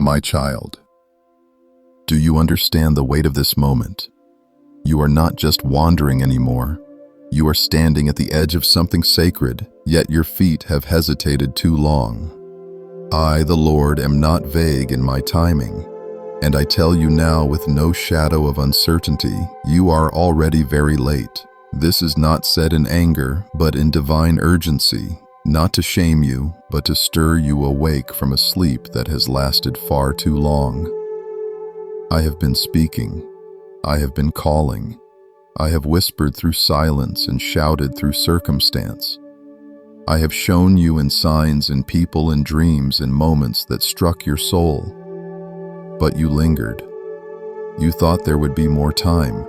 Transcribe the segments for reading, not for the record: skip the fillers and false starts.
My child, do you understand the weight of this moment? You are not just wandering anymore. You are standing at the edge of something sacred, yet your feet have hesitated too long. I, the Lord, am not vague in my timing, and I tell you now with no shadow of uncertainty, you are already very late. This is not said in anger, but in divine urgency, not to shame you, but to stir you awake from a sleep that has lasted far too long. I have been speaking. I have been calling. I have whispered through silence and shouted through circumstance. I have shown you in signs and people and dreams and moments that struck your soul. But you lingered. You thought there would be more time.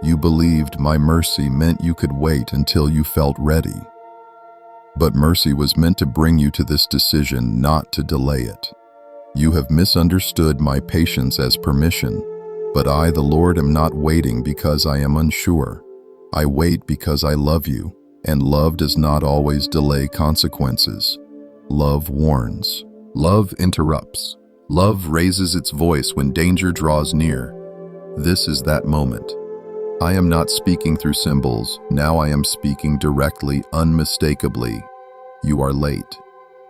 You believed my mercy meant you could wait until you felt ready. But mercy was meant to bring you to this decision, not to delay it. You have misunderstood my patience as permission, but I, the Lord, am not waiting because I am unsure. I wait because I love you, and love does not always delay consequences. Love warns. Love interrupts. Love raises its voice when danger draws near. This is that moment. I am not speaking through symbols. Now I am speaking directly, unmistakably. You are late,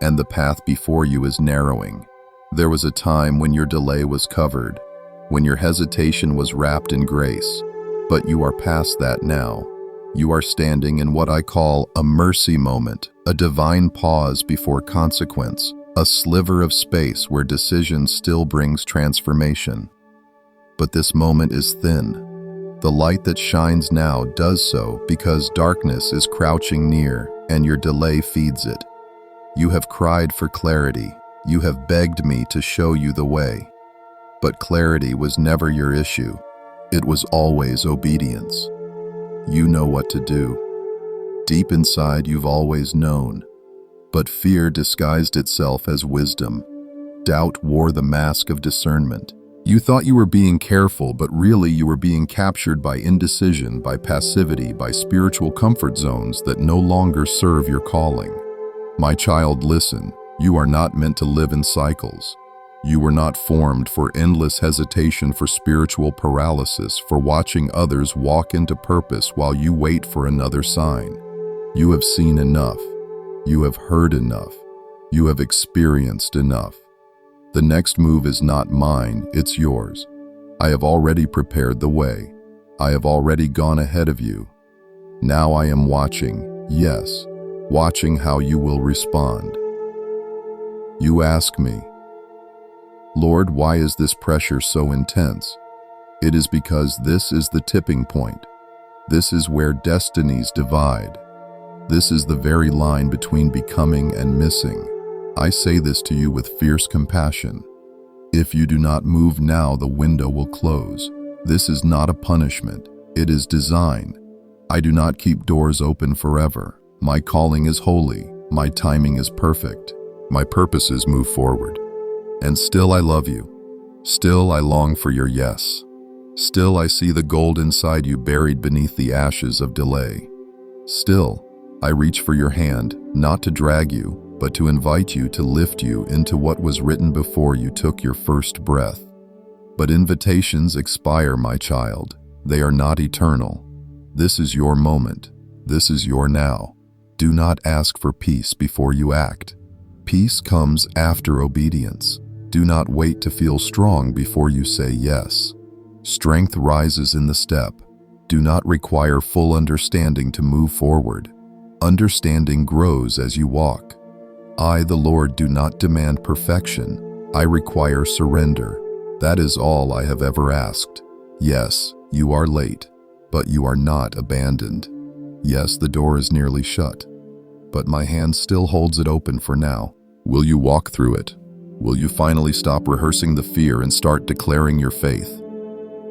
and the path before you is narrowing. There was a time when your delay was covered, when your hesitation was wrapped in grace, but you are past that now. You are standing in what I call a mercy moment, a divine pause before consequence, a sliver of space where decision still brings transformation. But this moment is thin. The light that shines now does so because darkness is crouching near and your delay feeds it. You have cried for clarity. You have begged me to show you the way. But clarity was never your issue. It was always obedience. You know what to do. Deep inside, you've always known. But fear disguised itself as wisdom. Doubt wore the mask of discernment. You thought you were being careful, but really you were being captured by indecision, by passivity, by spiritual comfort zones that no longer serve your calling. My child, listen. You are not meant to live in cycles. You were not formed for endless hesitation, for spiritual paralysis, for watching others walk into purpose while you wait for another sign. You have seen enough. You have heard enough. You have experienced enough. The next move is not mine, it's yours. I have already prepared the way. I have already gone ahead of you. Now I am watching, yes, watching how you will respond. You ask me, Lord, why is this pressure so intense? It is because this is the tipping point. This is where destinies divide. This is the very line between becoming and missing. I say this to you with fierce compassion. If you do not move now, the window will close. This is not a punishment. It is design. I do not keep doors open forever. My calling is holy. My timing is perfect. My purposes move forward. And still I love you. Still I long for your yes. Still I see the gold inside you buried beneath the ashes of delay. Still, I reach for your hand, not to drag you, but to invite you, to lift you into what was written before you took your first breath. But invitations expire, my child. They are not eternal. This is your moment. This is your now. Do not ask for peace before you act. Peace comes after obedience. Do not wait to feel strong before you say yes. Strength rises in the step. Do not require full understanding to move forward. Understanding grows as you walk. I, the Lord, do not demand perfection. I require surrender. That is all I have ever asked. Yes, you are late, but you are not abandoned. Yes, the door is nearly shut, but my hand still holds it open for now. Will you walk through it? Will you finally stop rehearsing the fear and start declaring your faith?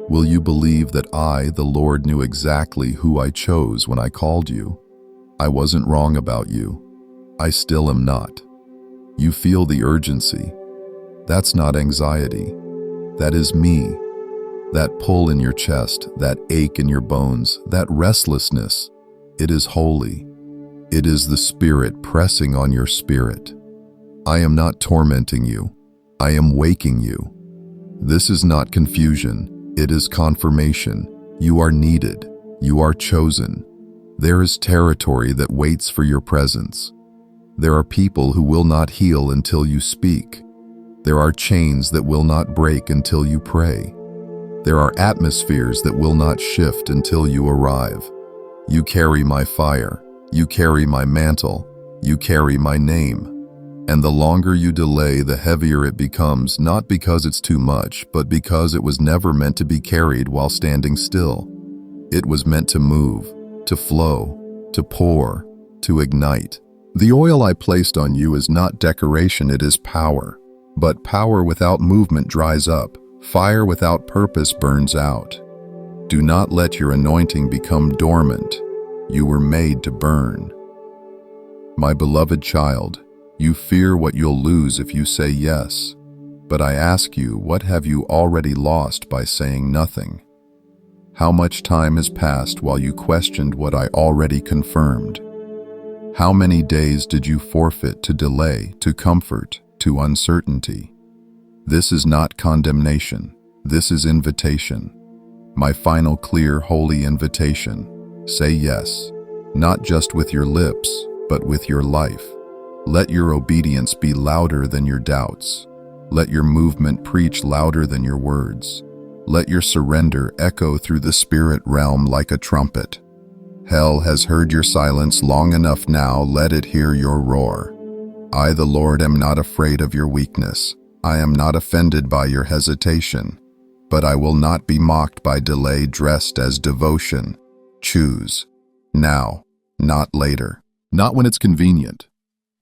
Will you believe that I, the Lord, knew exactly who I chose when I called you? I wasn't wrong about you. I still am not. You feel the urgency. That's not anxiety. That is me. That pull in your chest, that ache in your bones, that restlessness. It is holy. It is the Spirit pressing on your spirit. I am not tormenting you. I am waking you. This is not confusion, it is confirmation. You are needed. You are chosen. There is territory that waits for your presence. There are people who will not heal until you speak. There are chains that will not break until you pray. There are atmospheres that will not shift until you arrive. You carry my fire. You carry my mantle. You carry my name. And the longer you delay, the heavier it becomes, not because it's too much, but because it was never meant to be carried while standing still. It was meant to move, to flow, to pour, to ignite. The oil I placed on you is not decoration, it is power. But power without movement dries up. Fire without purpose burns out. Do not let your anointing become dormant. You were made to burn. My beloved child, you fear what you'll lose if you say yes. But I ask you, what have you already lost by saying nothing? How much time has passed while you questioned what I already confirmed? How many days did you forfeit to delay, to comfort, to uncertainty? This is not condemnation. This is invitation. My final clear, holy invitation. Say yes, not just with your lips, but with your life. Let your obedience be louder than your doubts. Let your movement preach louder than your words. Let your surrender echo through the spirit realm like a trumpet. Hell has heard your silence long enough now, let it hear your roar. I, the Lord, am not afraid of your weakness. I am not offended by your hesitation. But I will not be mocked by delay dressed as devotion. Choose. Now, not later. Not when it's convenient.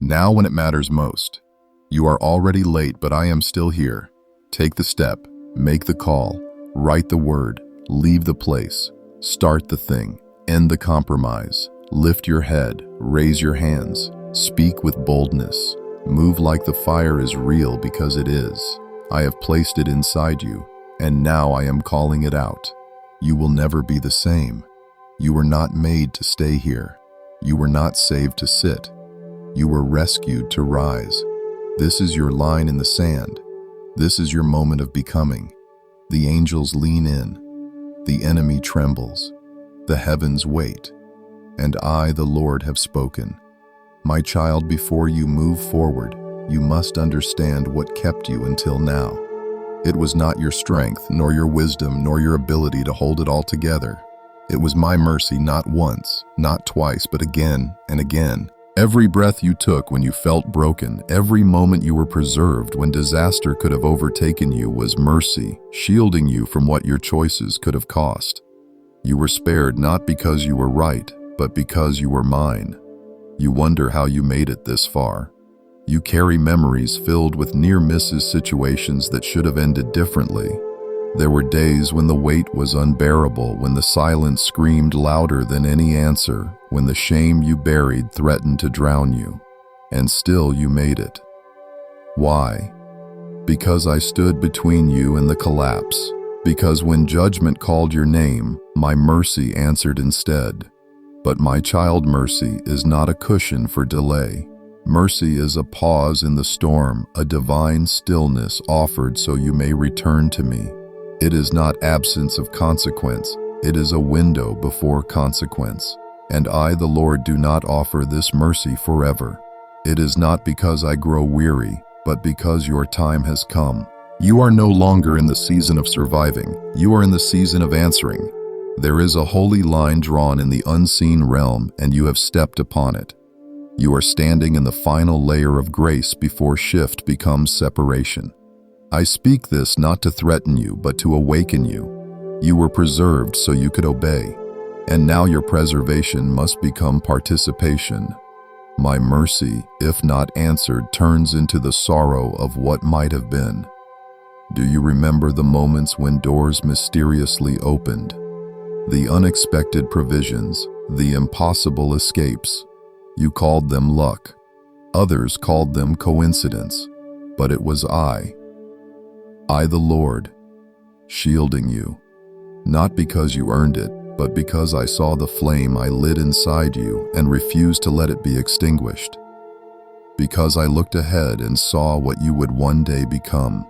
Now when it matters most. You are already late, but I am still here. Take the step, make the call, write the word, leave the place, start the thing, end the compromise, lift your head, raise your hands, speak with boldness, move like the fire is real because it is. I have placed it inside you, and now I am calling it out. You will never be the same. You were not made to stay here. You were not saved to sit. You were rescued to rise. This is your line in the sand. This is your moment of becoming. The angels lean in. The enemy trembles. The heavens wait. And I, the Lord, have spoken. My child, before you move forward, you must understand what kept you until now. It was not your strength, nor your wisdom, nor your ability to hold it all together. It was my mercy, not once, not twice, but again and again. Every breath you took when you felt broken, every moment you were preserved when disaster could have overtaken you was mercy, shielding you from what your choices could have cost. You were spared not because you were right, but because you were mine. You wonder how you made it this far. You carry memories filled with near misses, situations that should have ended differently. There were days when the weight was unbearable, when the silence screamed louder than any answer, when the shame you buried threatened to drown you. And still you made it. Why? Because I stood between you and the collapse. Because when judgment called your name, my mercy answered instead. But my child, mercy is not a cushion for delay. Mercy is a pause in the storm, a divine stillness offered so you may return to me. It is not absence of consequence, it is a window before consequence. And I, the Lord, do not offer this mercy forever. It is not because I grow weary, but because your time has come. You are no longer in the season of surviving, you are in the season of answering. There is a holy line drawn in the unseen realm, and you have stepped upon it. You are standing in the final layer of grace before shift becomes separation. I speak this not to threaten you, but to awaken you. You were preserved so you could obey, and now your preservation must become participation. My mercy, if not answered, turns into the sorrow of what might have been. Do you remember the moments when doors mysteriously opened? The unexpected provisions, the impossible escapes. You called them luck. Others called them coincidence. But it was I, the Lord, shielding you. Not because you earned it, but because I saw the flame I lit inside you and refused to let it be extinguished. because I looked ahead and saw what you would one day become,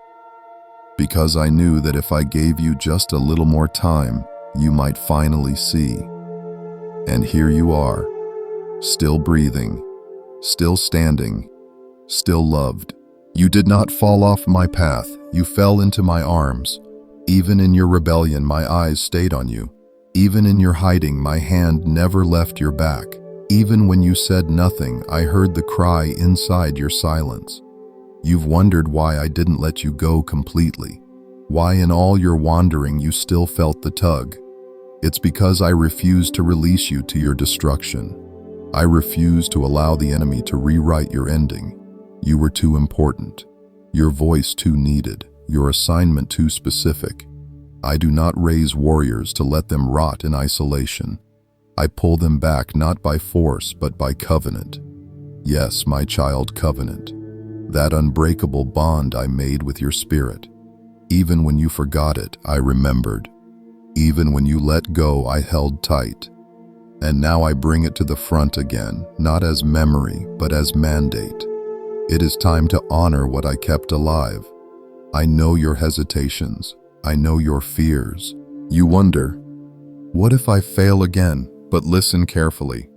because I knew that if I gave you just a little more time, you might finally see. And here you are, still breathing, still standing, still loved. You did not fall off my path, you fell into my arms. Even in your rebellion, my eyes stayed on you. Even in your hiding, my hand never left your back. Even when you said nothing, I heard the cry inside your silence. You've wondered why I didn't let you go completely, why in all your wandering you still felt the tug. It's because I refused to release you to your destruction. I refused to allow the enemy to rewrite your ending. You were too important, your voice too needed, your assignment too specific. I do not raise warriors to let them rot in isolation. I pull them back not by force but by covenant. Yes, my child, covenant. That unbreakable bond I made with your spirit. Even when you forgot it, I remembered. Even when you let go, I held tight. And now I bring it to the front again, not as memory, but as mandate. It is time to honor what I kept alive. I know your hesitations. I know your fears. You wonder, what if I fail again? But listen carefully.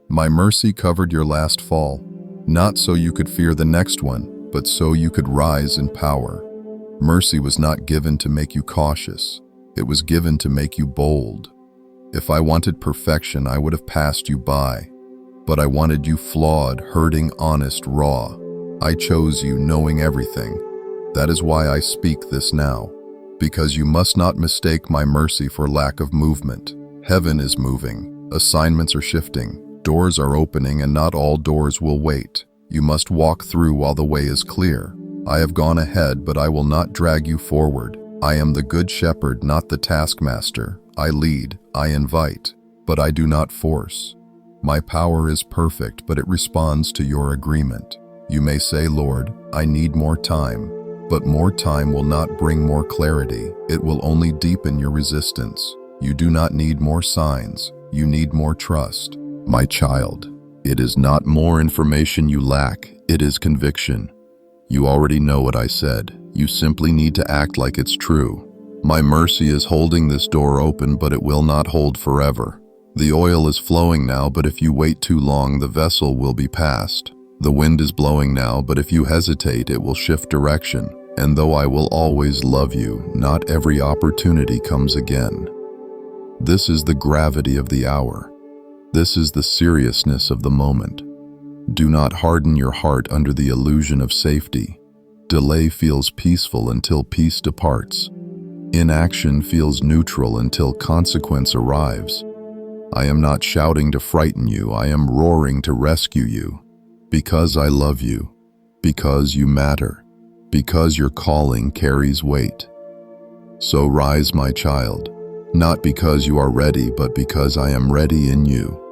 My mercy covered your last fall, not so you could fear the next one, but so you could rise in power. Mercy was not given to make you cautious. It was given to make you bold. If I wanted perfection, I would have passed you by. But I wanted you flawed, hurting, honest, raw. I chose you knowing everything. That is why I speak this now. Because you must not mistake my mercy for lack of movement. Heaven is moving. Assignments are shifting. Doors are opening, and not all doors will wait. You must walk through while the way is clear. I have gone ahead, but I will not drag you forward. I am the good shepherd, not the taskmaster. I lead, I invite, but I do not force. My power is perfect, but it responds to your agreement. You may say, Lord, I need more time. But more time will not bring more clarity. It will only deepen your resistance. You do not need more signs. You need more trust. My child, it is not more information you lack. It is conviction. You already know what I said. You simply need to act like it's true. My mercy is holding this door open, but it will not hold forever. The oil is flowing now, but if you wait too long, the vessel will be passed. The wind is blowing now, but if you hesitate, it will shift direction. And though I will always love you, not every opportunity comes again. This is the gravity of the hour. This is the seriousness of the moment. Do not harden your heart under the illusion of safety. Delay feels peaceful until peace departs. Inaction feels neutral until consequence arrives. I am not shouting to frighten you, I am roaring to rescue you. Because I love you, because you matter, because your calling carries weight. So rise, my child, not because you are ready, but because I am ready in you.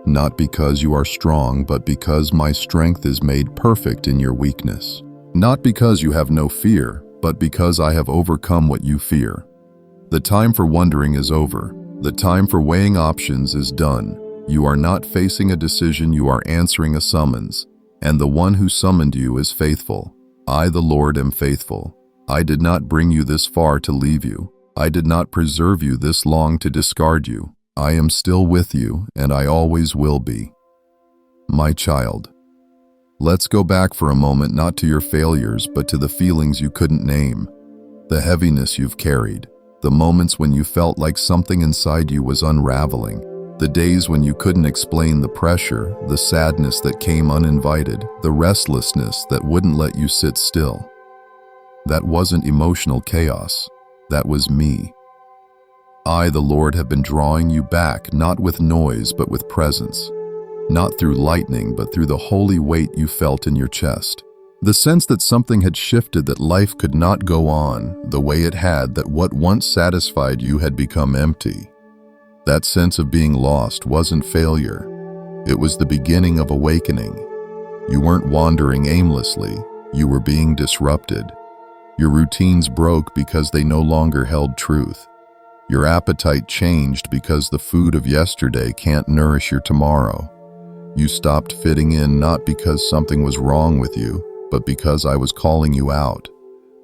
Not because you are strong, but because my strength is made perfect in your weakness. Not because you have no fear, but because I have overcome what you fear. The time for wondering is over. The time for weighing options is done. You are not facing a decision, you are answering a summons. And the one who summoned you is faithful. I, the Lord, am faithful. I did not bring you this far to leave you. I did not preserve you this long to discard you. I am still with you, and I always will be. My child, let's go back for a moment, not to your failures, but to the feelings you couldn't name. The heaviness you've carried. The moments when you felt like something inside you was unraveling. The days when you couldn't explain the pressure, the sadness that came uninvited, the restlessness that wouldn't let you sit still. That wasn't emotional chaos. That was me. I, the Lord, have been drawing you back, not with noise, but with presence. Not through lightning, but through the holy weight you felt in your chest. The sense that something had shifted, that life could not go on the way it had, that what once satisfied you had become empty. That sense of being lost wasn't failure. It was the beginning of awakening. You weren't wandering aimlessly. You were being disrupted. Your routines broke because they no longer held truth. Your appetite changed because the food of yesterday can't nourish your tomorrow. You stopped fitting in not because something was wrong with you, but because I was calling you out.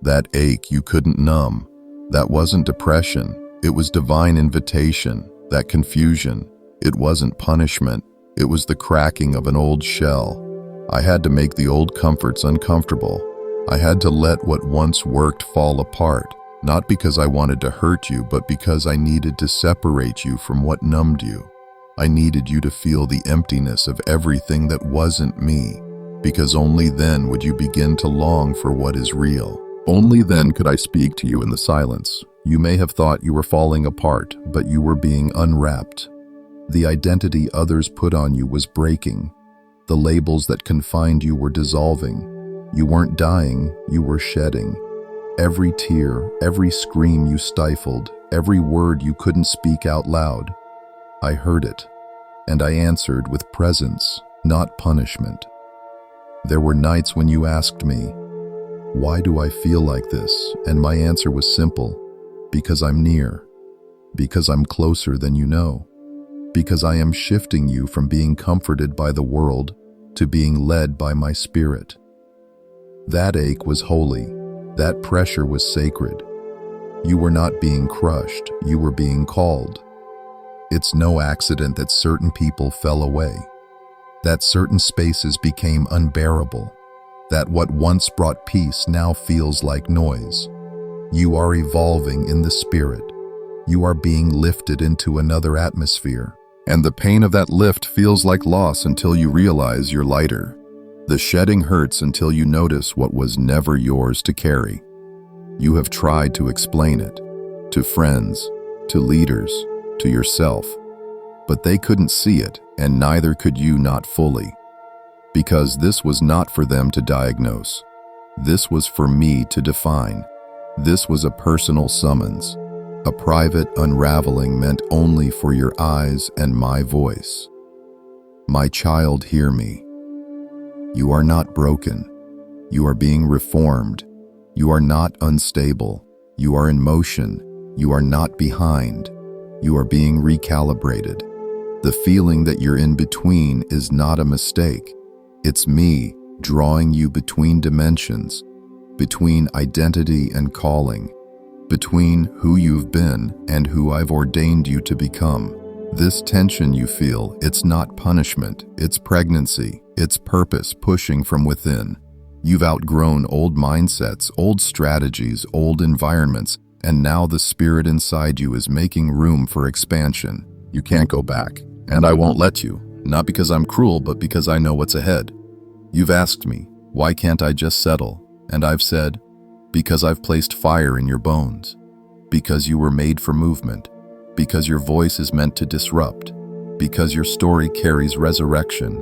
That ache you couldn't numb. That wasn't depression. It was divine invitation. That confusion. It wasn't punishment. It was the cracking of an old shell. I had to make the old comforts uncomfortable. I had to let what once worked fall apart, not because I wanted to hurt you, but because I needed to separate you from what numbed you. I needed you to feel the emptiness of everything that wasn't me, because only then would you begin to long for what is real. Only then could I speak to you in the silence. You may have thought you were falling apart, but you were being unwrapped. The identity others put on you was breaking. The labels that confined you were dissolving. You weren't dying, you were shedding. Every tear, every scream you stifled, every word you couldn't speak out loud. I heard it, and I answered with presence, not punishment. There were nights when you asked me, "Why do I feel like this?" And my answer was simple: because I'm near, because I'm closer than you know, because I am shifting you from being comforted by the world to being led by my spirit. That ache was holy. That pressure was sacred. You were not being crushed, you were being called. It's no accident that certain people fell away, that certain spaces became unbearable, that what once brought peace now feels like noise. You are evolving in the spirit. You are being lifted into another atmosphere. And the pain of that lift feels like loss until you realize you're lighter. The shedding hurts until you notice what was never yours to carry. You have tried to explain it, to friends, to leaders, to yourself, but they couldn't see it, and neither could you, not fully. Because this was not for them to diagnose. This was for me to define. This was a personal summons. A private unraveling meant only for your eyes and my voice. My child, hear me. You are not broken. You are being reformed. You are not unstable. You are in motion. You are not behind. You are being recalibrated. The feeling that you're in between is not a mistake. It's me drawing you between dimensions, between identity and calling, between who you've been and who I've ordained you to become. This tension you feel, it's not punishment, it's pregnancy, it's purpose pushing from within. You've outgrown old mindsets, old strategies, old environments, and now the spirit inside you is making room for expansion. You can't go back, and I won't let you, not because I'm cruel, but because I know what's ahead. You've asked me, why can't I just settle? And I've said, because I've placed fire in your bones, because you were made for movement, because your voice is meant to disrupt, because your story carries resurrection,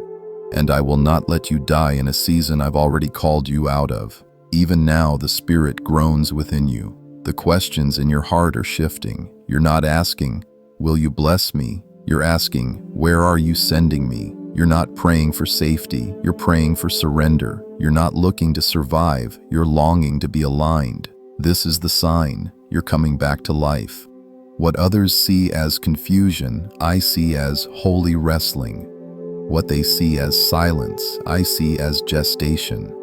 and I will not let you die in a season I've already called you out of. Even now, the spirit groans within you. The questions in your heart are shifting. You're not asking, will you bless me? You're asking, where are you sending me? You're not praying for safety, you're praying for surrender. You're not looking to survive, you're longing to be aligned. This is the sign, you're coming back to life. What others see as confusion, I see as holy wrestling. What they see as silence, I see as gestation.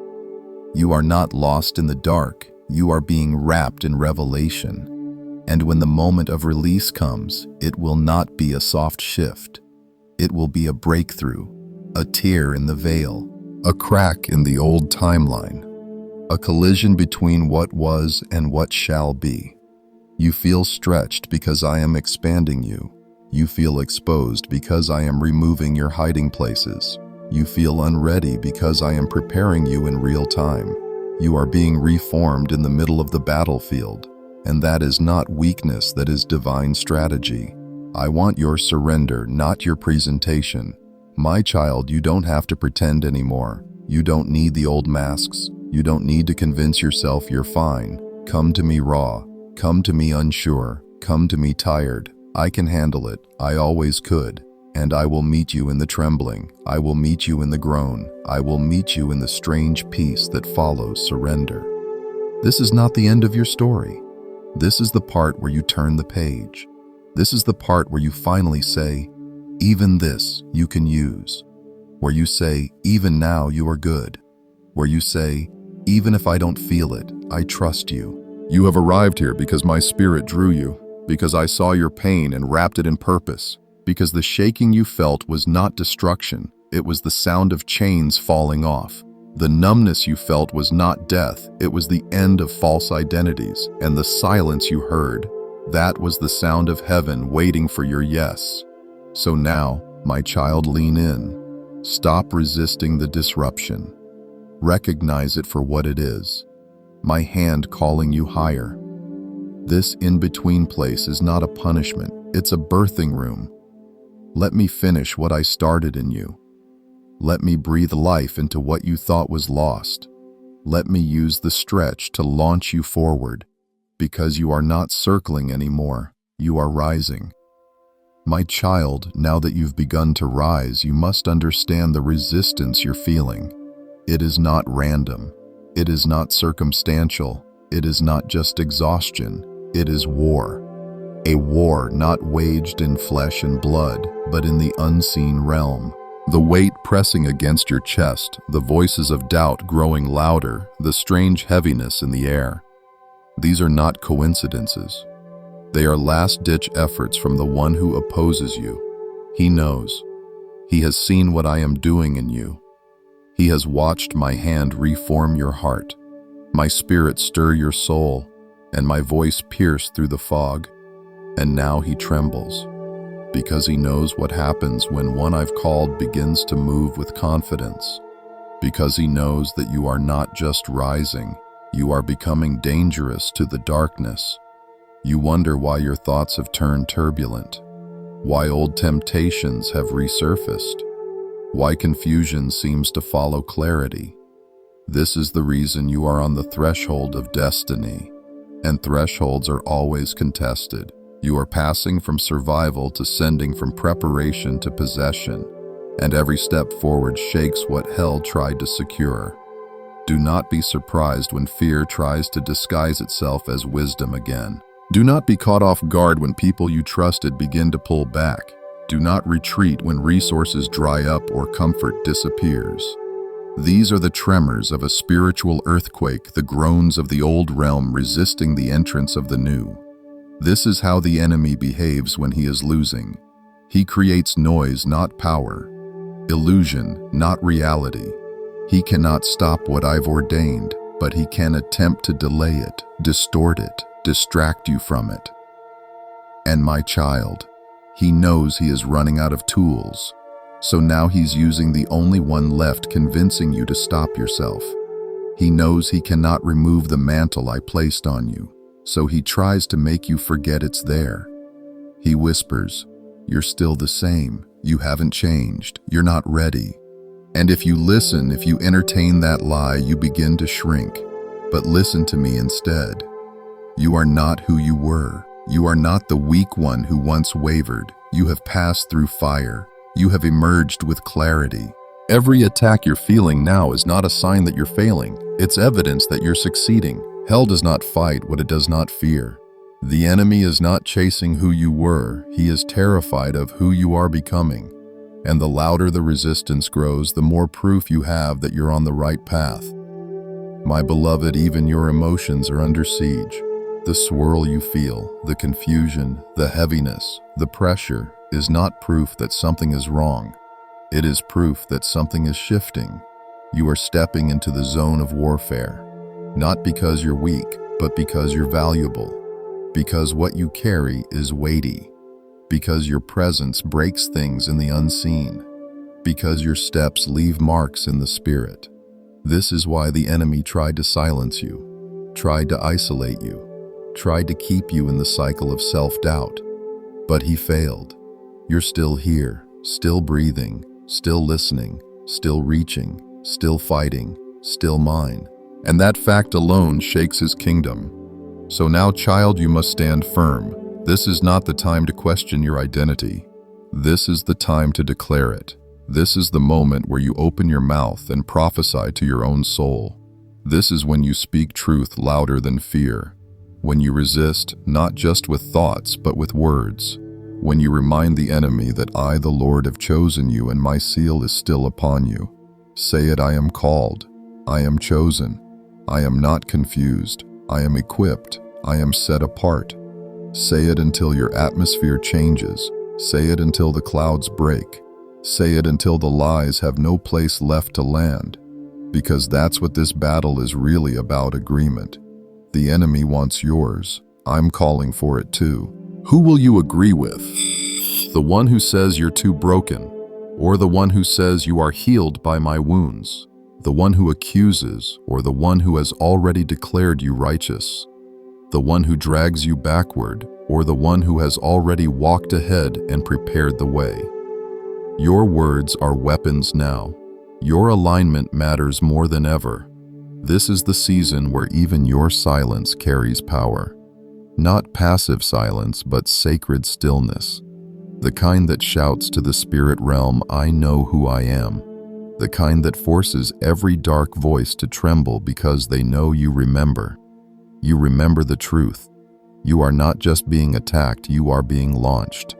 You are not lost in the dark, you are being wrapped in revelation. And when the moment of release comes, it will not be a soft shift. It will be a breakthrough, a tear in the veil, a crack in the old timeline, a collision between what was and what shall be. You feel stretched because I am expanding you. You feel exposed because I am removing your hiding places. You feel unready because I am preparing you in real time. You are being reformed in the middle of the battlefield, and that is not weakness, that is divine strategy. I want your surrender, not your presentation. My child, you don't have to pretend anymore. You don't need the old masks. You don't need to convince yourself you're fine. Come to me raw. Come to me unsure. Come to me tired. I can handle it. I always could. And I will meet you in the trembling. I will meet you in the groan. I will meet you in the strange peace that follows surrender. This is not the end of your story. This is the part where you turn the page. This is the part where you finally say, even this you can use. where you say, even now you are good, where you say, even if I don't feel it, I trust you. You have arrived here because my spirit drew you, because I saw your pain and wrapped it in purpose, because the shaking you felt was not destruction, it was the sound of chains falling off. The numbness you felt was not death, it was the end of false identities, and the silence you heard, that was the sound of heaven waiting for your yes. So now, my child, lean in. Stop resisting the disruption. Recognize it for what it is. My hand calling you higher. This in-between place is not a punishment, it's a birthing room. Let me finish what I started in you. Let me breathe life into what you thought was lost. Let me use the stretch to launch you forward, because you are not circling anymore, you are rising. My child, now that you've begun to rise, you must understand the resistance you're feeling. It is not random. It is not circumstantial. It is not just exhaustion. It is war. A war not waged in flesh and blood, but in the unseen realm. The weight pressing against your chest, the voices of doubt growing louder, the strange heaviness in the air. These are not coincidences. They are last-ditch efforts from the one who opposes you. He knows. He has seen what I am doing in you. He has watched my hand reform your heart, my spirit stir your soul, and my voice pierce through the fog. And now he trembles, because he knows what happens when one I've called begins to move with confidence, because he knows that you are not just rising, you are becoming dangerous to the darkness. You wonder why your thoughts have turned turbulent, why old temptations have resurfaced, why confusion seems to follow clarity. This is the reason you are on the threshold of destiny, and thresholds are always contested. You are passing from survival to sending, from preparation to possession, and every step forward shakes what hell tried to secure. Do not be surprised when fear tries to disguise itself as wisdom again. Do not be caught off guard when people you trusted begin to pull back. Do not retreat when resources dry up or comfort disappears. These are the tremors of a spiritual earthquake, the groans of the old realm resisting the entrance of the new. This is how the enemy behaves when he is losing. He creates noise, not power. Illusion, not reality. He cannot stop what I've ordained, but he can attempt to delay it, distort it, distract you from it. And my child, he knows he is running out of tools, so now he's using the only one left, convincing you to stop yourself. He knows he cannot remove the mantle I placed on you, so he tries to make you forget it's there. He whispers, you're still the same, you haven't changed, you're not ready. And if you listen, if you entertain that lie, you begin to shrink. But listen to me instead. You are not who you were. You are not the weak one who once wavered. You have passed through fire. You have emerged with clarity. Every attack you're feeling now is not a sign that you're failing. It's evidence that you're succeeding. Hell does not fight what it does not fear. The enemy is not chasing who you were. He is terrified of who you are becoming. And the louder the resistance grows, the more proof you have that you're on the right path. My beloved, even your emotions are under siege. The swirl you feel, the confusion, the heaviness, the pressure is not proof that something is wrong. It is proof that something is shifting. You are stepping into the zone of warfare, not because you're weak, but because you're valuable, because what you carry is weighty, because your presence breaks things in the unseen, because your steps leave marks in the spirit. This is why the enemy tried to silence you, tried to isolate you, tried to keep you in the cycle of self-doubt. But he failed. You're still here, still breathing, still listening, still reaching, still fighting, still mine. And that fact alone shakes his kingdom. So now, child, you must stand firm. This is not the time to question your identity. This is the time to declare it. This is the moment where you open your mouth and prophesy to your own soul. This is when you speak truth louder than fear. When you resist, not just with thoughts, but with words. When you remind the enemy that I, the Lord, have chosen you and my seal is still upon you. Say it, I am called, I am chosen, I am not confused, I am equipped, I am set apart. Say it until your atmosphere changes. Say it until the clouds break. Say it until the lies have no place left to land. Because that's what this battle is really about, agreement. The enemy wants yours. I'm calling for it too. Who will you agree with? The one who says you're too broken, or the one who says you are healed by my wounds? The one who accuses, or the one who has already declared you righteous? The one who drags you backward, or the one who has already walked ahead and prepared the way? Your words are weapons now. Your alignment matters more than ever. This is the season where even your silence carries power. Not passive silence, but sacred stillness. The kind that shouts to the spirit realm, I know who I am. The kind that forces every dark voice to tremble because they know you remember. You remember the truth. You are not just being attacked, you are being launched.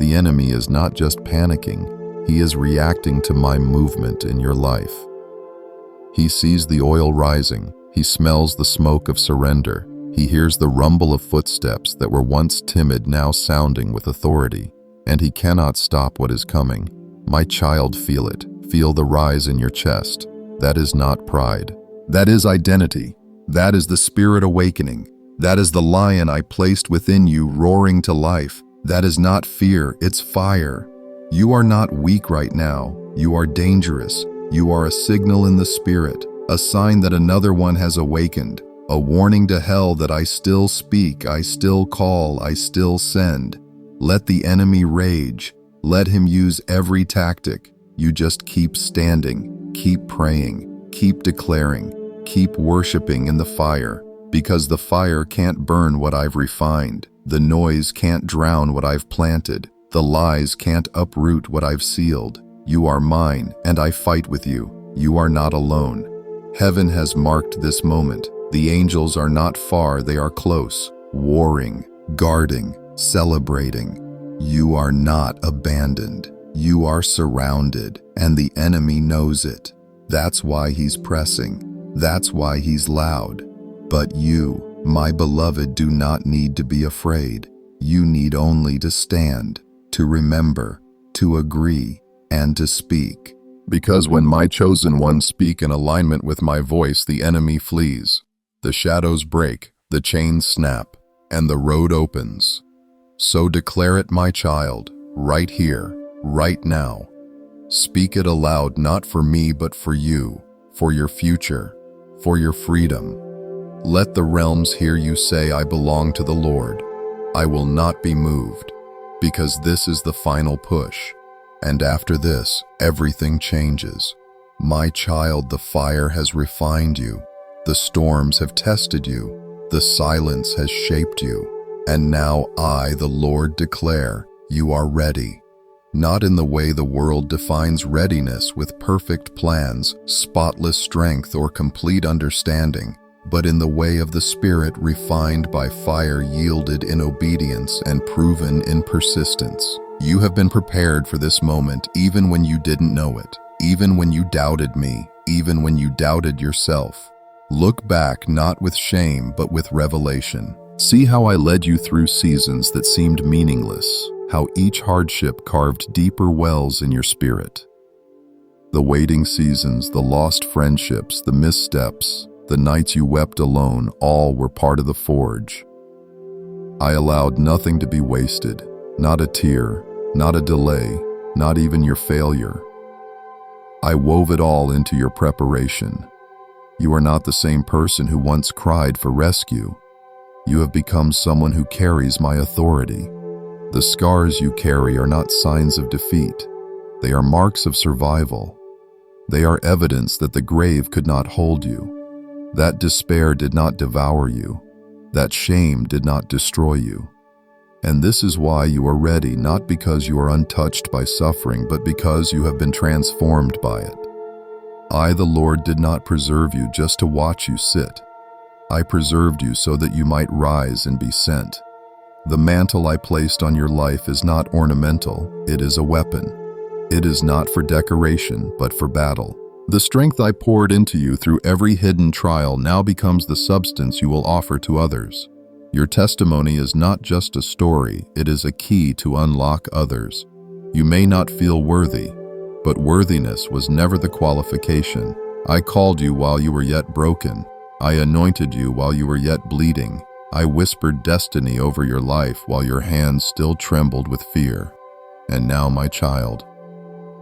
The enemy is not just panicking, he is reacting to my movement in your life. He sees the oil rising, he smells the smoke of surrender, he hears the rumble of footsteps that were once timid now sounding with authority, and he cannot stop what is coming. My child, feel it. Feel the rise in your chest. That is not pride. That is identity. That is the spirit awakening. That is the lion I placed within you roaring to life. That is not fear, it's fire. You are not weak right now. You are dangerous. You are a signal in the spirit, a sign that another one has awakened, a warning to hell that I still speak, I still call, I still send. Let the enemy rage. Let him use every tactic. You just keep standing, keep praying, keep declaring, keep worshiping in the fire, because the fire can't burn what I've refined. The noise can't drown what I've planted. The lies can't uproot what I've sealed. You are mine, and I fight with you. You are not alone. Heaven has marked this moment. The angels are not far, they are close, warring, guarding, celebrating. You are not abandoned. You are surrounded, and the enemy knows it. That's why he's pressing. That's why he's loud. But you, my beloved, do not need to be afraid. You need only to stand, to remember, to agree, and to speak. Because when my chosen ones speak in alignment with my voice, the enemy flees. The shadows break, the chains snap, and the road opens. So declare it, my child, right here, right now. Speak it aloud, not for me, but for you, for your future, for your freedom. Let the realms hear you say, I belong to the Lord. I will not be moved, because this is the final push. And after this, everything changes. My child, the fire has refined you. The storms have tested you. The silence has shaped you. And now I, the Lord, declare, you are ready. Not in the way the world defines readiness with perfect plans, spotless strength, or complete understanding, but in the way of the Spirit refined by fire, yielded in obedience and proven in persistence. You have been prepared for this moment even when you didn't know it, even when you doubted me, even when you doubted yourself. Look back not with shame but with revelation. See how I led you through seasons that seemed meaningless, how each hardship carved deeper wells in your spirit. The waiting seasons, the lost friendships, the missteps, the nights you wept alone, all were part of the forge. I allowed nothing to be wasted, not a tear, not a delay, not even your failure. I wove it all into your preparation. You are not the same person who once cried for rescue. You have become someone who carries my authority. The scars you carry are not signs of defeat. They are marks of survival. They are evidence that the grave could not hold you. That despair did not devour you. That shame did not destroy you. And this is why you are ready, not because you are untouched by suffering, but because you have been transformed by it. I, the Lord, did not preserve you just to watch you sit. I preserved you so that you might rise and be sent. The mantle I placed on your life is not ornamental, it is a weapon. It is not for decoration, but for battle. The strength I poured into you through every hidden trial now becomes the substance you will offer to others. Your testimony is not just a story, it is a key to unlock others. You may not feel worthy, but worthiness was never the qualification. I called you while you were yet broken. I anointed you while you were yet bleeding. I whispered destiny over your life while your hands still trembled with fear. And now, my child,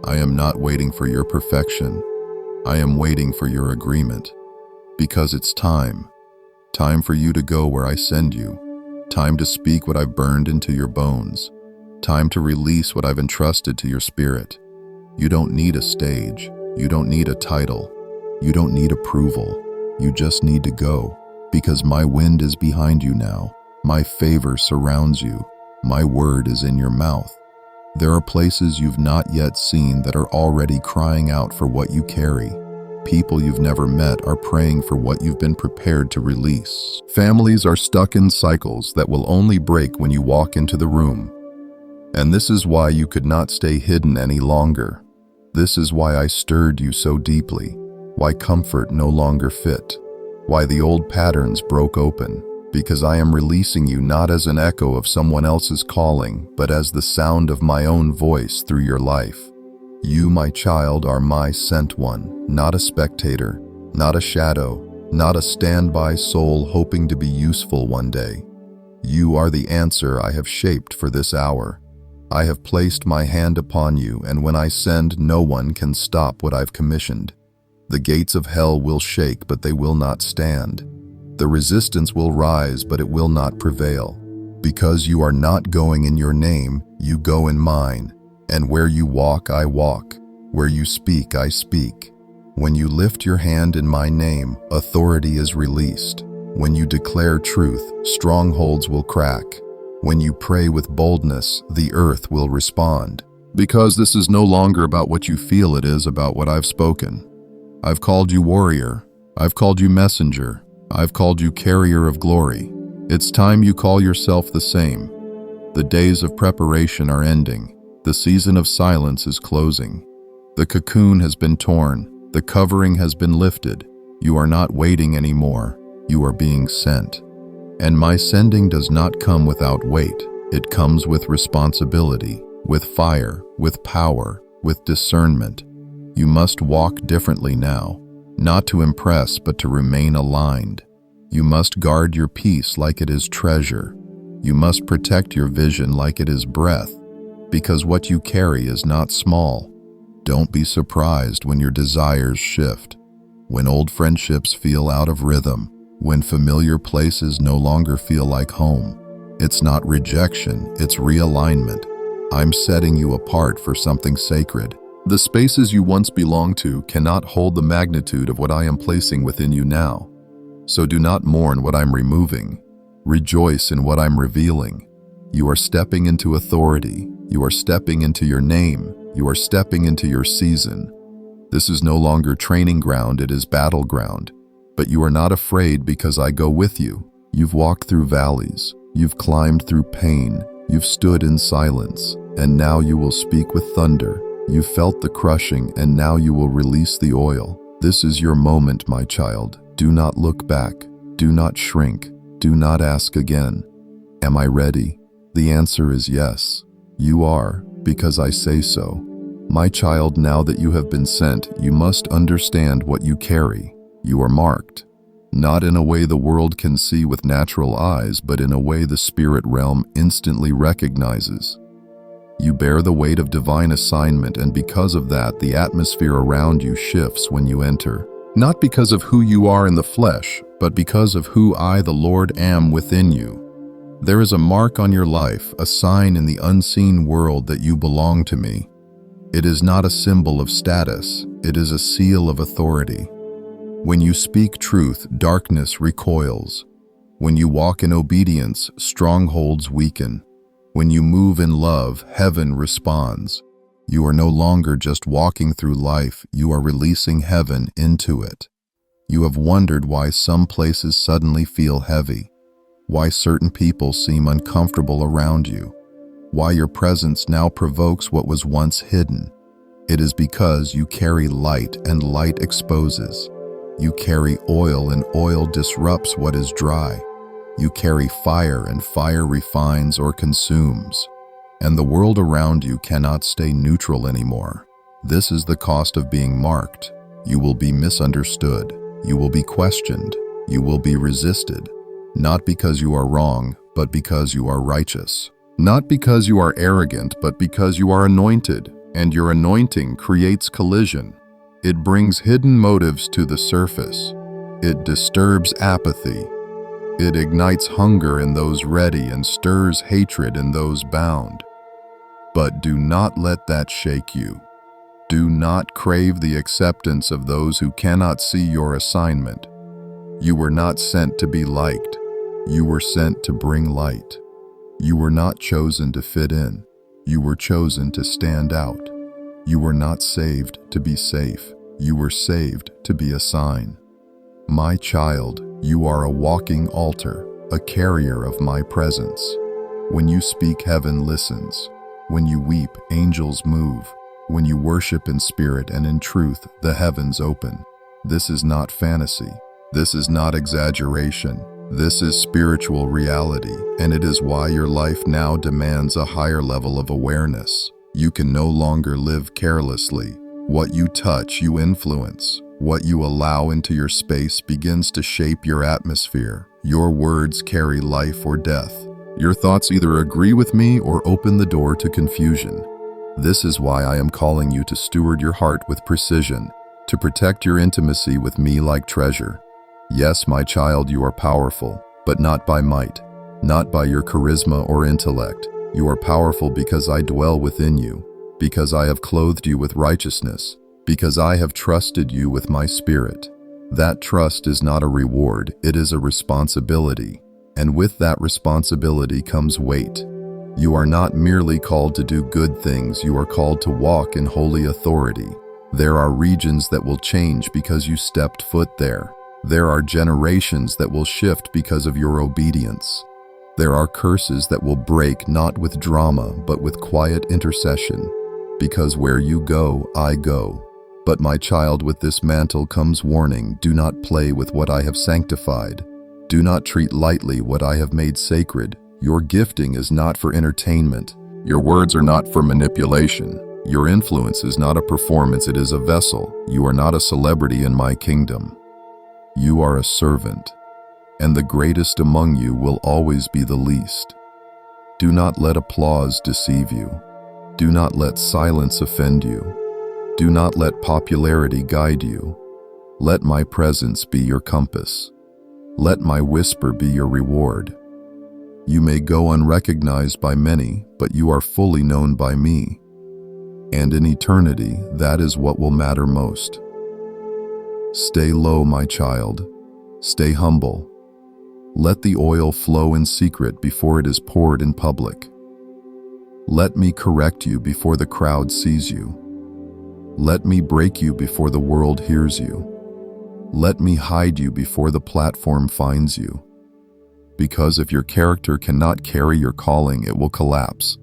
I am not waiting for your perfection. I am waiting for your agreement. Because it's time. Time for you to go where I send you. Time to speak what I've burned into your bones. Time to release what I've entrusted to your spirit. You don't need a stage. You don't need a title. You don't need approval. You just need to go. Because my wind is behind you now. My favor surrounds you. My word is in your mouth. There are places you've not yet seen that are already crying out for what you carry. People you've never met are praying for what you've been prepared to release. Families are stuck in cycles that will only break when you walk into the room. And this is why you could not stay hidden any longer. This is why I stirred you so deeply, why comfort no longer fit, why the old patterns broke open, because I am releasing you not as an echo of someone else's calling, but as the sound of my own voice through your life. You, my child, are my sent one, not a spectator, not a shadow, not a standby soul hoping to be useful one day. You are the answer I have shaped for this hour. I have placed my hand upon you, and when I send, no one can stop what I've commissioned. The gates of hell will shake, but they will not stand. The resistance will rise, but it will not prevail. Because you are not going in your name, you go in mine. And where you walk, I walk. Where you speak, I speak. When you lift your hand in my name, authority is released. When you declare truth, strongholds will crack. When you pray with boldness, the earth will respond. Because this is no longer about what you feel, it is about what I've spoken. I've called you warrior. I've called you messenger. I've called you carrier of glory. It's time you call yourself the same. The days of preparation are ending. The season of silence is closing. The cocoon has been torn. The covering has been lifted. You are not waiting anymore. You are being sent. And my sending does not come without weight. It comes with responsibility, with fire, with power, with discernment. You must walk differently now, not to impress, but to remain aligned. You must guard your peace like it is treasure. You must protect your vision like it is breath. Because what you carry is not small. Don't be surprised when your desires shift, when old friendships feel out of rhythm, when familiar places no longer feel like home. It's not rejection, it's realignment. I'm setting you apart for something sacred. The spaces you once belonged to cannot hold the magnitude of what I am placing within you now. So do not mourn what I'm removing. Rejoice in what I'm revealing. You are stepping into authority. You are stepping into your name. You are stepping into your season. This is no longer training ground, it is battleground. But you are not afraid because I go with you. You've walked through valleys. You've climbed through pain. You've stood in silence. And now you will speak with thunder. You felt the crushing, and now you will release the oil. This is your moment, my child. Do not look back. Do not shrink. Do not ask again. Am I ready? The answer is yes. You are, because I say so. My child, now that you have been sent, you must understand what you carry. You are marked. Not in a way the world can see with natural eyes, but in a way the spirit realm instantly recognizes. You bear the weight of divine assignment, and because of that, the atmosphere around you shifts when you enter. Not because of who you are in the flesh, but because of who I, the Lord, am within you. There is a mark on your life, a sign in the unseen world that you belong to me. It is not a symbol of status, it is a seal of authority. When you speak truth, darkness recoils. When you walk in obedience, strongholds weaken. When you move in love, heaven responds. You are no longer just walking through life, you are releasing heaven into it. You have wondered why some places suddenly feel heavy. why certain people seem uncomfortable around you, why your presence now provokes what was once hidden. It is because you carry light, and light exposes. You carry oil, and oil disrupts what is dry. You carry fire, and fire refines or consumes. And the world around you cannot stay neutral anymore. This is the cost of being marked. You will be misunderstood. You will be questioned. You will be resisted. Not because you are wrong, but because you are righteous. Not because you are arrogant, but because you are anointed. And your anointing creates collision. It brings hidden motives to the surface. It disturbs apathy. It ignites hunger in those ready and stirs hatred in those bound. But do not let that shake you. Do not crave the acceptance of those who cannot see your assignment. You were not sent to be liked. You were sent to bring light. You were not chosen to fit in. You were chosen to stand out. You were not saved to be safe. You were saved to be a sign. My child, you are a walking altar, a carrier of my presence. When you speak, heaven listens. When you weep, angels move. When you worship in spirit and in truth, the heavens open. This is not fantasy. This is not exaggeration. This is spiritual reality, and it is why your life now demands a higher level of awareness. You can no longer live carelessly. What you touch, you influence. What you allow into your space begins to shape your atmosphere. Your words carry life or death. Your thoughts either agree with me or open the door to confusion. This is why I am calling you to steward your heart with precision, to protect your intimacy with me like treasure. Yes, my child, you are powerful, but not by might, not by your charisma or intellect. You are powerful because I dwell within you, because I have clothed you with righteousness, because I have trusted you with my spirit. That trust is not a reward, it is a responsibility. And with that responsibility comes weight. You are not merely called to do good things, you are called to walk in holy authority. There are regions that will change because you stepped foot there. There are generations that will shift because of your obedience. There are curses that will break not with drama but with quiet intercession. Because where you go, I go. But my child, with this mantle comes warning. Do not play with what I have sanctified. Do not treat lightly what I have made sacred. Your gifting is not for entertainment. Your words are not for manipulation. Your influence is not a performance, it is a vessel. You are not a celebrity in my kingdom. You are a servant, and the greatest among you will always be the least. Do not let applause deceive you. Do not let silence offend you. Do not let popularity guide you. Let my presence be your compass. Let my whisper be your reward. You may go unrecognized by many, but you are fully known by me. And in eternity, that is what will matter most. Stay low, my child. Stay humble. Let the oil flow in secret before it is poured in public. Let me correct you before the crowd sees you. Let me break you before the world hears you. Let me hide you before the platform finds you. Because if your character cannot carry your calling, it will collapse.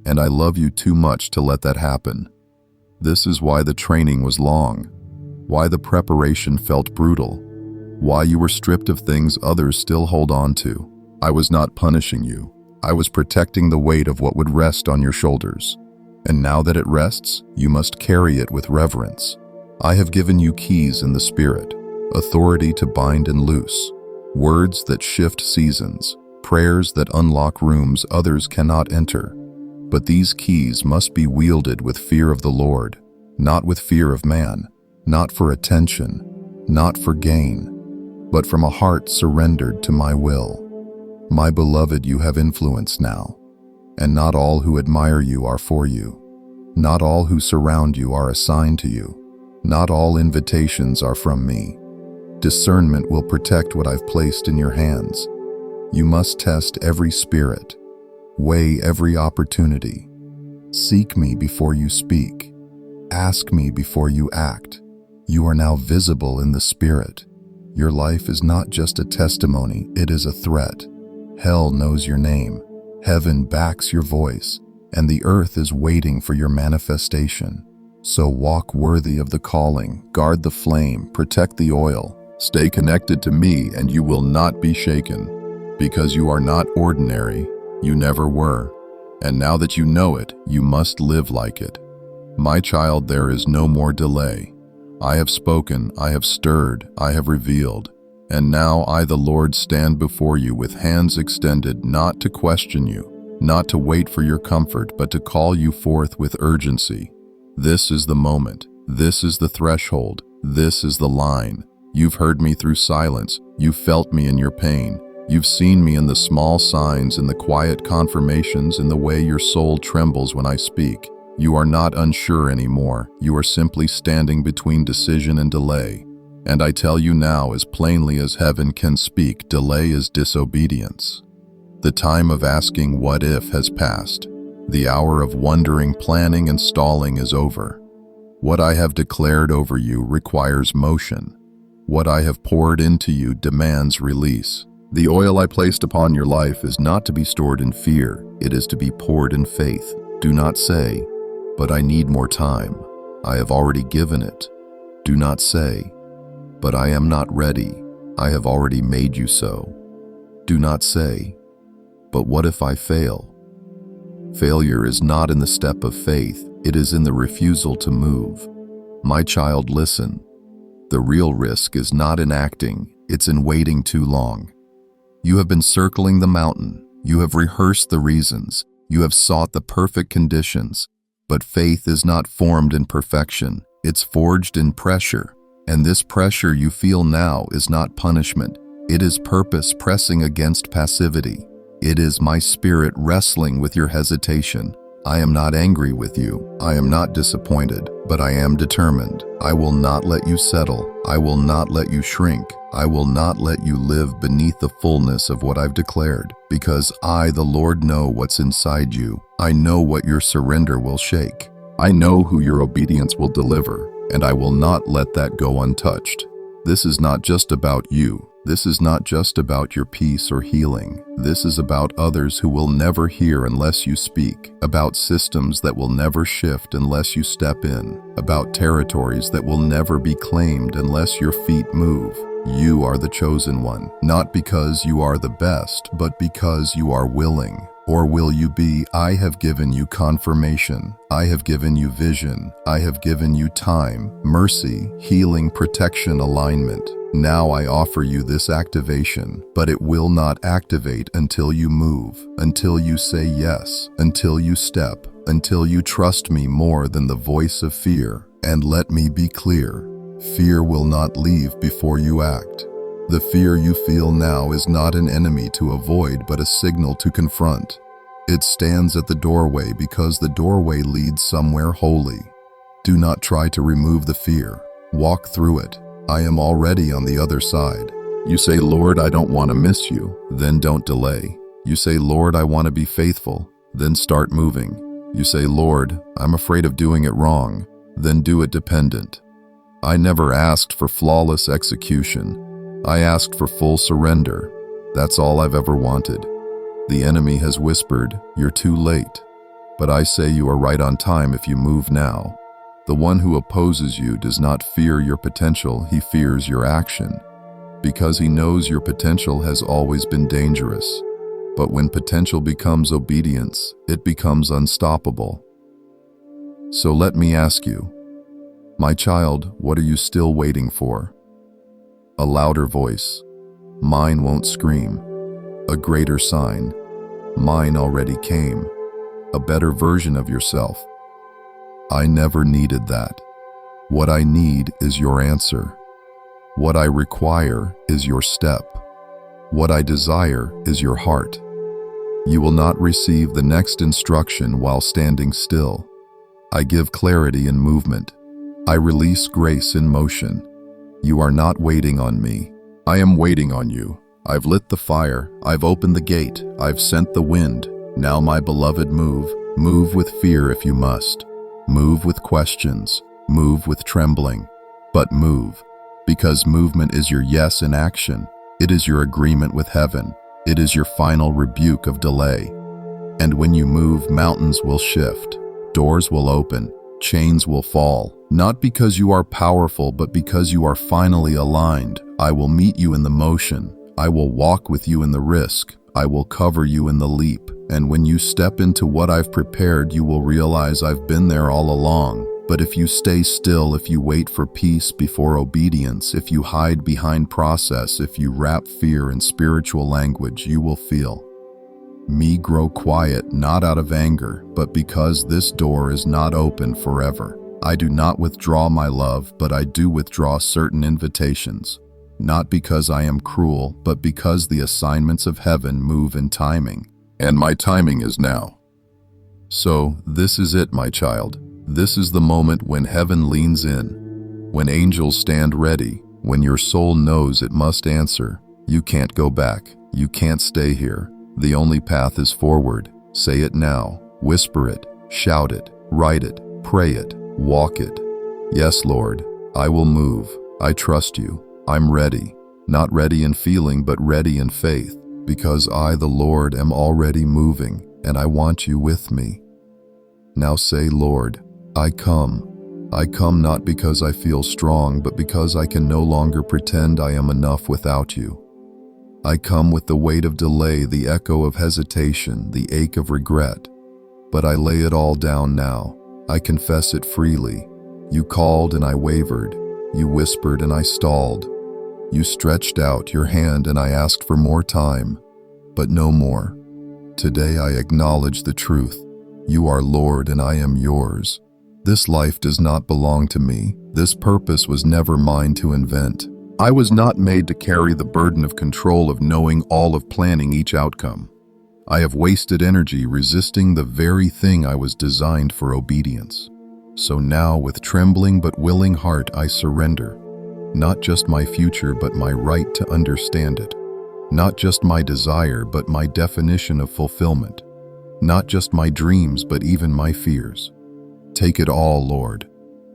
And I love you too much to let that happen. This is why the training was long. Why the preparation felt brutal. Why you were stripped of things others still hold on to. I was not punishing you. I was protecting the weight of what would rest on your shoulders. And now that it rests, you must carry it with reverence. I have given you keys in the Spirit, authority to bind and loose, words that shift seasons, prayers that unlock rooms others cannot enter. But these keys must be wielded with fear of the Lord, not with fear of man. Not for attention, not for gain, but from a heart surrendered to my will. My beloved, you have influence now, and not all who admire you are for you. Not all who surround you are assigned to you. Not all invitations are from me. Discernment will protect what I've placed in your hands. You must test every spirit, weigh every opportunity. Seek me before you speak. Ask me before you act. You are now visible in the Spirit. Your life is not just a testimony, it is a threat. Hell knows your name. Heaven backs your voice, and the earth is waiting for your manifestation. So walk worthy of the calling, guard the flame, protect the oil. Stay connected to me and you will not be shaken. Because you are not ordinary, you never were. And now that you know it, you must live like it. My child, there is no more delay. I have spoken, I have stirred, I have revealed. And now I, the Lord, stand before you with hands extended, not to question you, not to wait for your comfort, but to call you forth with urgency. This is the moment. This is the threshold. This is the line. You've heard me through silence. You've felt me in your pain. You've seen me in the small signs, in the quiet confirmations, in the way your soul trembles when I speak. You are not unsure anymore. You are simply standing between decision and delay. And I tell you now, as plainly as heaven can speak, delay is disobedience. The time of asking what if has passed. The hour of wondering, planning, and stalling is over. What I have declared over you requires motion. What I have poured into you demands release. The oil I placed upon your life is not to be stored in fear. It is to be poured in faith. Do not say, "But I need more time. I have already given it." Do not say, "But I am not ready. I have already made you so." Do not say, "But what if I fail?" Failure is not in the step of faith. It is in the refusal to move. My child, listen. The real risk is not in acting. It's in waiting too long. You have been circling the mountain. You have rehearsed the reasons. You have sought the perfect conditions. But faith is not formed in perfection. It's forged in pressure. And this pressure you feel now is not punishment. It is purpose pressing against passivity. It is my spirit wrestling with your hesitation. I am not angry with you. I am not disappointed, but I am determined. I will not let you settle. I will not let you shrink. I will not let you live beneath the fullness of what I've declared, because I, the Lord, know what's inside you. I know what your surrender will shake. I know who your obedience will deliver, and I will not let that go untouched. This is not just about you. This is not just about your peace or healing. This is about others who will never hear unless you speak, about systems that will never shift unless you step in, about territories that will never be claimed unless your feet move. You are the chosen one, not because you are the best, but because you are willing. Or will you be? I have given you confirmation. I have given you vision. I have given you time, mercy, healing, protection, alignment. Now I offer you this activation, but it will not activate until you move, until you say yes, until you step, until you trust me more than the voice of fear. And let me be clear, fear will not leave before you act. The fear you feel now is not an enemy to avoid, but a signal to confront. It stands at the doorway because the doorway leads somewhere holy. Do not try to remove the fear. Walk through it. I am already on the other side. You say, "Lord, I don't want to miss you." Then don't delay. You say, "Lord, I want to be faithful." Then start moving. You say, "Lord, I'm afraid of doing it wrong." Then do it dependent. I never asked for flawless execution. I asked for full surrender. That's all I've ever wanted. The enemy has whispered, "You're too late." But I say you are right on time if you move now. The one who opposes you does not fear your potential, he fears your action. Because he knows your potential has always been dangerous. But when potential becomes obedience, it becomes unstoppable. So let me ask you, my child, what are you still waiting for? A louder voice. Mine won't scream. A greater sign. Mine already came. A better version of yourself. I never needed that. What I need is your answer. What I require is your step. What I desire is your heart. You will not receive the next instruction while standing still. I give clarity in movement. I release grace in motion. You are not waiting on me. I am waiting on you. I've lit the fire. I've opened the gate. I've sent the wind. Now, my beloved, move. Move with fear if you must. Move with questions. Move with trembling. But move, because movement is your yes in action. It is your agreement with heaven. It is your final rebuke of delay. And when you move, mountains will shift, doors will open, chains will fall, not because you are powerful, but because you are finally aligned. I will meet you in the motion. I will walk with you in the risk. I will cover you in the leap. And when you step into what I've prepared, you will realize I've been there all along. But if you stay still, if you wait for peace before obedience, if you hide behind process, if you wrap fear in spiritual language, you will feel me grow quiet, not out of anger, but because this door is not open forever. I do not withdraw my love, but I do withdraw certain invitations. Not because I am cruel, but because the assignments of heaven move in timing. And my timing is now. So, this is it, my child. This is the moment when heaven leans in, when angels stand ready, when your soul knows it must answer. You can't go back. You can't stay here. The only path is forward. Say it now. Whisper it. Shout it. Write it. Pray it. Walk it. Yes, Lord, I will move. I trust you. I'm ready. Not ready in feeling, but ready in faith, because I, the Lord, am already moving, and I want you with me. Now say, Lord, I come. I come not because I feel strong, but because I can no longer pretend I am enough without you. I come with the weight of delay, the echo of hesitation, the ache of regret. But I lay it all down now. I confess it freely. You called and I wavered. You whispered and I stalled. You stretched out your hand and I asked for more time, but no more. Today I acknowledge the truth. You are Lord and I am yours. This life does not belong to me. This purpose was never mine to invent. I was not made to carry the burden of control, of knowing all, of planning each outcome. I have wasted energy resisting the very thing I was designed for: obedience. So now, with trembling but willing heart, I surrender. Not just my future, but my right to understand it. Not just my desire, but my definition of fulfillment. Not just my dreams, but even my fears. Take it all, Lord.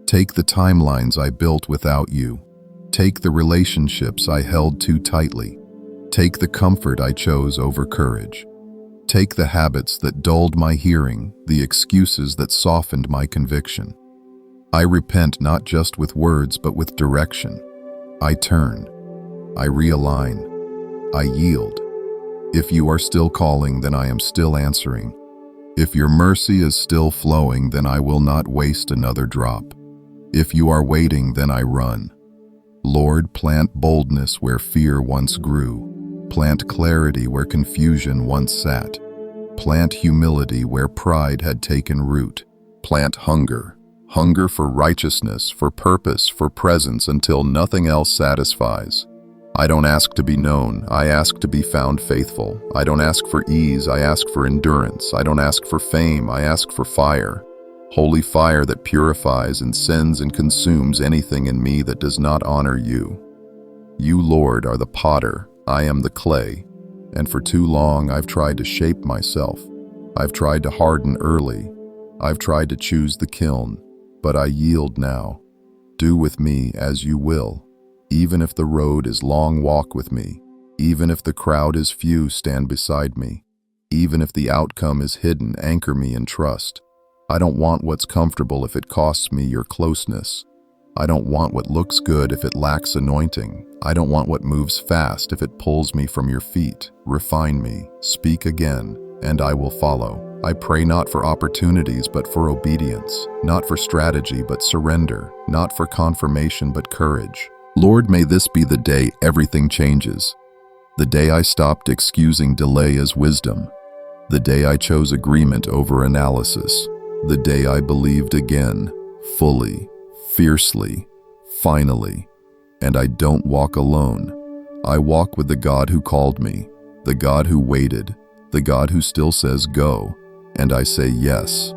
Take the timelines I built without you. Take the relationships I held too tightly. Take the comfort I chose over courage. Take the habits that dulled my hearing, the excuses that softened my conviction. I repent not just with words, but with direction. I turn. I realign. I yield. If you are still calling, then I am still answering. If your mercy is still flowing, then I will not waste another drop. If you are waiting, then I run. Lord, plant boldness where fear once grew. Plant clarity where confusion once sat. Plant humility where pride had taken root. Plant hunger. Hunger for righteousness, for purpose, for presence, until nothing else satisfies. I don't ask to be known, I ask to be found faithful. I don't ask for ease, I ask for endurance. I don't ask for fame, I ask for fire. Holy fire that purifies and sends and consumes anything in me that does not honor you. You, Lord, are the potter, I am the clay, and for too long I've tried to shape myself. I've tried to harden early. I've tried to choose the kiln, but I yield now. Do with me as you will. Even if the road is long, walk with me. Even if the crowd is few, stand beside me. Even if the outcome is hidden, anchor me in trust. I don't want what's comfortable if it costs me your closeness. I don't want what looks good if it lacks anointing. I don't want what moves fast if it pulls me from your feet. Refine me, speak again, and I will follow. I pray not for opportunities, but for obedience. Not for strategy, but surrender. Not for confirmation, but courage. Lord, may this be the day everything changes. The day I stopped excusing delay as wisdom. The day I chose agreement over analysis. The day I believed again, fully, fiercely, finally. And I don't walk alone. I walk with the God who called me, the God who waited, the God who still says go, and I say yes.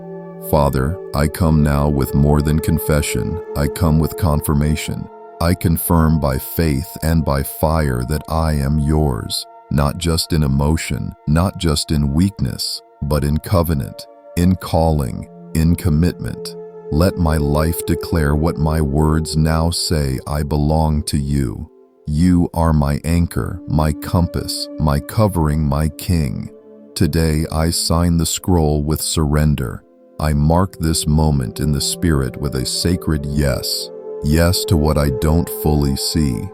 Father, I come now with more than confession. I come with confirmation. I confirm by faith and by fire that I am yours, not just in emotion, not just in weakness, but in covenant, in calling, in commitment. Let my life declare what my words now say: I belong to you. You are my anchor, my compass, my covering, my king. Today I sign the scroll with surrender. I mark this moment in the spirit with a sacred yes. Yes to what I don't fully see.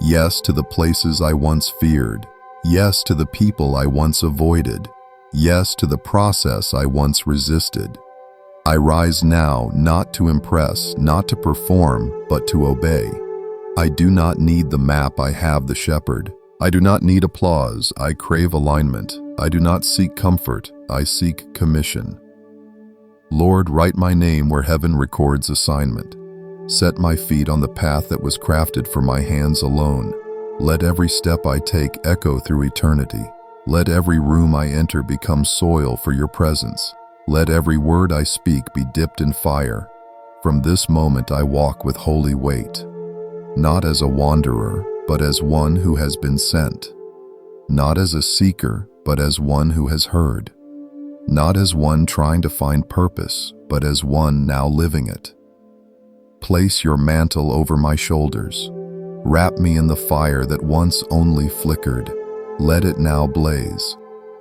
Yes to the places I once feared. Yes to the people I once avoided. Yes to the process I once resisted. I rise now not to impress, not to perform, but to obey. I do not need the map, I have the shepherd. I do not need applause, I crave alignment. I do not seek comfort, I seek commission. Lord, write my name where heaven records assignment. Set my feet on the path that was crafted for my hands alone. Let every step I take echo through eternity. Let every room I enter become soil for your presence. Let every word I speak be dipped in fire. From this moment I walk with holy weight. Not as a wanderer, but as one who has been sent. Not as a seeker, but as one who has heard. Not as one trying to find purpose, but as one now living it. Place your mantle over my shoulders. Wrap me in the fire that once only flickered. Let it now blaze.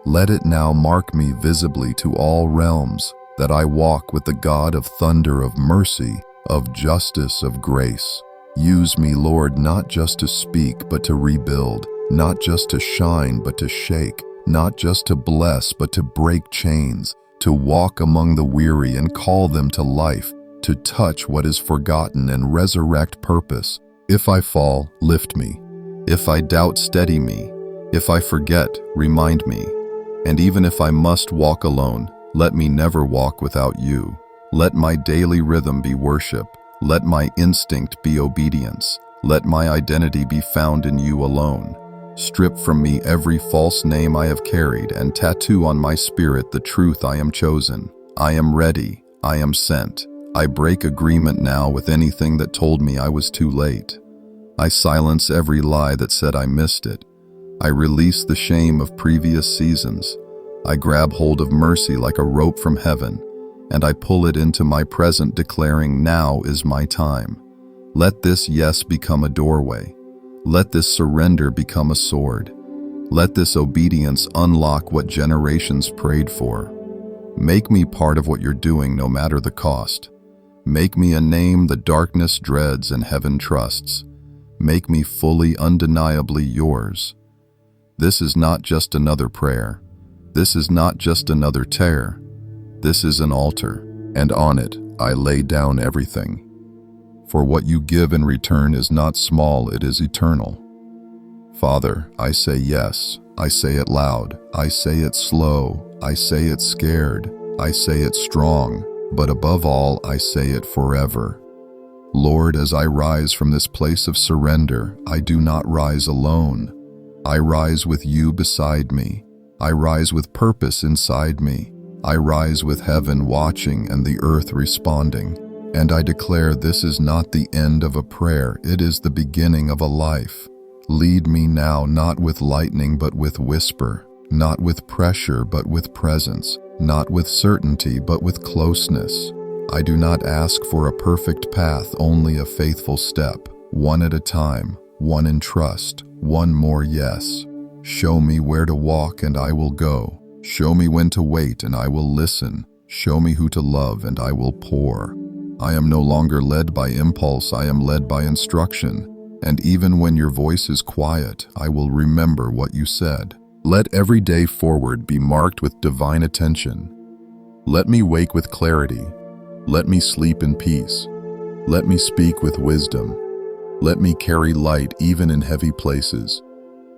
Let it now mark me visibly to all realms, that I walk with the God of thunder, of mercy, of justice, of grace. Use me, Lord, not just to speak, but to rebuild, not just to shine, but to shake, not just to bless, but to break chains, to walk among the weary and call them to life, to touch what is forgotten and resurrect purpose. If I fall, lift me. If I doubt, steady me. If I forget, remind me. And even if I must walk alone, let me never walk without you. Let my daily rhythm be worship. Let my instinct be obedience. Let my identity be found in you alone. Strip from me every false name I have carried and tattoo on my spirit the truth I am chosen. I am ready. I am sent. I break agreement now with anything that told me I was too late. I silence every lie that said I missed it. I release the shame of previous seasons. I grab hold of mercy like a rope from heaven, and I pull it into my present, declaring, now is my time. Let this yes become a doorway. Let this surrender become a sword. Let this obedience unlock what generations prayed for. Make me part of what you're doing, no matter the cost. Make me a name the darkness dreads and heaven trusts. Make me fully, undeniably yours. This is not just another prayer. This is not just another tear. This is an altar, and on it I lay down everything. For what you give in return is not small, it is eternal. Father, I say yes. I say it loud. I say it slow. I say it scared. I say it strong. But above all, I say it forever. Lord, as I rise from this place of surrender, I do not rise alone. I rise with you beside me. I rise with purpose inside me. I rise with heaven watching and the earth responding. And I declare this is not the end of a prayer, it is the beginning of a life. Lead me now, not with lightning but with whisper, not with pressure but with presence, not with certainty but with closeness. I do not ask for a perfect path, only a faithful step, one at a time, one in trust, one more yes. Show me where to walk and I will go. Show me when to wait and I will listen. Show me who to love and I will pour. I am no longer led by impulse, I am led by instruction. And even when your voice is quiet, I will remember what you said. Let every day forward be marked with divine attention. Let me wake with clarity. Let me sleep in peace. Let me speak with wisdom. Let me carry light even in heavy places.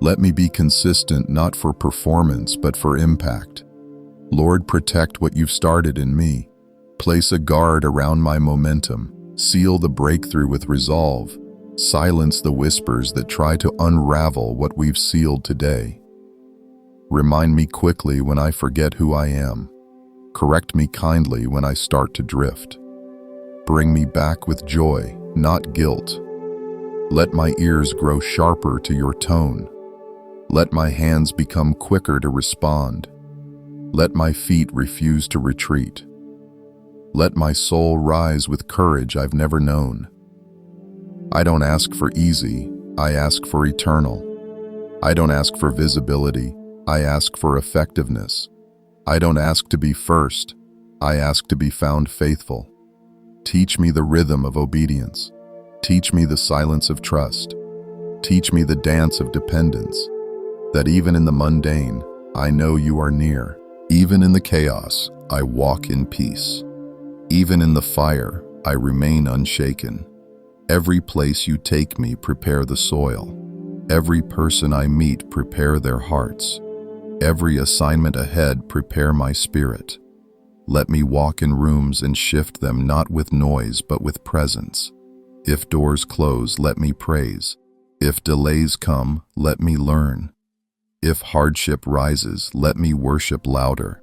Let me be consistent not for performance but for impact. Lord, protect what you've started in me. Place a guard around my momentum. Seal the breakthrough with resolve. Silence the whispers that try to unravel what we've sealed today. Remind me quickly when I forget who I am. Correct me kindly when I start to drift. Bring me back with joy, not guilt. Let my ears grow sharper to your tone. Let my hands become quicker to respond. Let my feet refuse to retreat. Let my soul rise with courage I've never known. I don't ask for easy, I ask for eternal. I don't ask for visibility. I ask for effectiveness. I don't ask to be first. I ask to be found faithful. Teach me the rhythm of obedience. Teach me the silence of trust. Teach me the dance of dependence, that even in the mundane, I know you are near. Even in the chaos, I walk in peace. Even in the fire, I remain unshaken. Every place you take me, prepare the soil. Every person I meet, prepare their hearts. Every assignment ahead, prepare my spirit. Let me walk in rooms and shift them not with noise but with presence. If doors close, let me praise. If delays come, let me learn. If hardship rises, let me worship louder.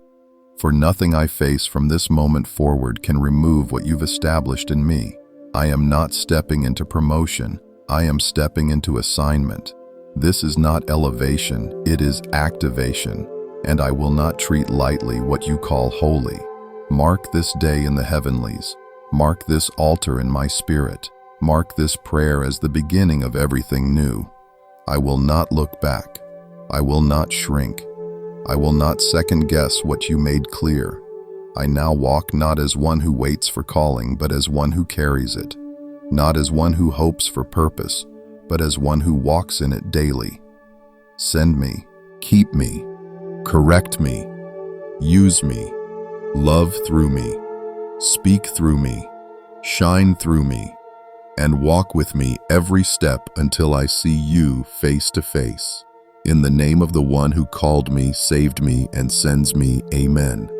For nothing I face from this moment forward can remove what you've established in me. I am not stepping into promotion. I am stepping into assignment. This is not elevation, it is activation, and I will not treat lightly what you call holy. Mark this day in the heavenlies. Mark this altar in my spirit. Mark this prayer as the beginning of everything new. I will not look back. I will not shrink. I will not second guess what you made clear. I now walk not as one who waits for calling, but as one who carries it. Not as one who hopes for purpose, but as one who walks in it daily. Send me, keep me, correct me, use me, love through me, speak through me, shine through me, and walk with me every step until I see you face to face. In the name of the one who called me, saved me, and sends me, amen.